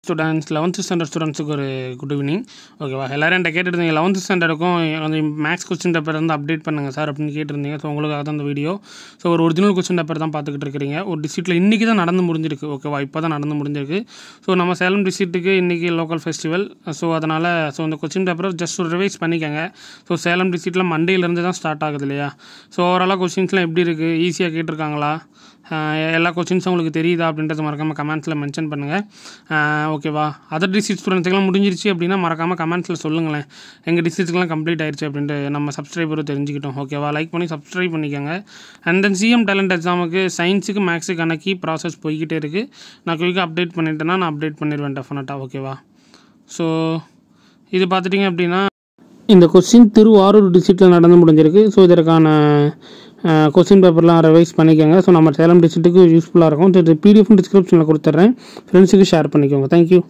Students 11th standard ஸ்டூடெண்ட்ஸுக்கு ஒரு good evening. ஓகேவா, எல்லோரும் என்கிட்ட கேட்டுருந்தீங்க 11th ஸ்டாண்டர்டுக்கும் கொஞ்சம் மேக்ஸ் கொஸ்டின் பேப்பர் வந்து அப்டேட் பண்ணுங்கள் சார் அப்படின்னு கேட்டிருந்தீங்க. ஸோ உங்களுக்காக தான் அந்த வீடியோ. ஸோ ஒரு ஒரிஜினல் கொஸ்டின் பேப்பர் தான் பார்த்துக்கிட்டு இருக்கிறீங்க. ஒரு டிஸ்ட்ரிக்ட்டில் இன்றைக்கி தான் நடந்து முடிஞ்சிருக்கு. ஓகேவா, இப்போ தான் நடந்து முடிஞ்சிருக்கு. ஸோ நம்ம சேலம் டிஸ்ட்ரிக்ட்டுக்கு இன்றைக்கி லோக்கல் ஃபெஸ்டிவல். ஸோ அதனால் இந்த கொஸ்டின் பேப்பரை ஜஸ்ட் ஒரு ரிவைஸ் பண்ணிக்கோங்க. ஸோ சேலம் டிஸ்ட்ரிக்ட்டில் மண்டேலேருந்து தான் ஸ்டார்ட் ஆகுது இல்லையா? ஸோ ஓவராலாக கொஸ்டின்ஸ்லாம் எப்படி இருக்குது, ஈஸியாக கேட்டிருக்காங்களா, எல்லா கொஸ்டின்ஸும் உங்களுக்கு தெரியுதா அப்படின்றத மறக்காமல் கமெண்ட்ஸில் மென்ஷன் பண்ணுங்கள். ஓகேவா, அதர் டிஸ்ட்ரிக்ட் ஸ்டூடெண்ட்ஸுக்கெல்லாம் முடிஞ்சிருச்சு அப்படின்னா மறக்காமல் கமெண்ட்ஸில் சொல்லுங்களேன். எங்கள் டிஸ்ட்ரிக்ட்டுக்கெலாம் கம்ப்ளீட் ஆயிடுச்சு அப்படின்ட்டு நம்ம சப்ஸ்கிரைபரும் தெரிஞ்சுக்கிட்டோம். ஓகேவா, லைக் பண்ணி சப்ஸ்கிரைப் பண்ணிக்கோங்க. அண்ட் தென் சிஎம் டேலண்ட் எக்ஸாமுக்கு சயின்ஸுக்கு மேக்ஸுக்கான கீ ப்ராசஸ் போய்கிட்டே இருக்குது. நான் குயிக்காக அப்டேட் பண்ணிட்டேன்னா நான் அப்டேட் பண்ணிடுவேன் டெஃபினட்டாக. ஓகேவா, ஸோ இது பார்த்துட்டிங்க அப்படின்னா இந்த கொஸ்டின் திருவாரூர் டிஸ்ட்ரிக்ட்டில் நடந்து முடிஞ்சிருக்கு. ஸோ இதற்கான கொஸ்டின் பேப்பர்லாம் ரிவைஸ் பண்ணிக்கோங்க. ஸோ நம்ம சேலம் டிஸ்ட்ரிக்ட்டுக்கு யூஸ்ஃபுல்லாக இருக்கும். பிடிஎஃப் டிஸ்கிரிப்ஷனில் கொடுத்துட்றேன். ஃப்ரெண்ட்ஸுக்கு ஷேர் பண்ணிக்கோங்க. தேங்க்யூ.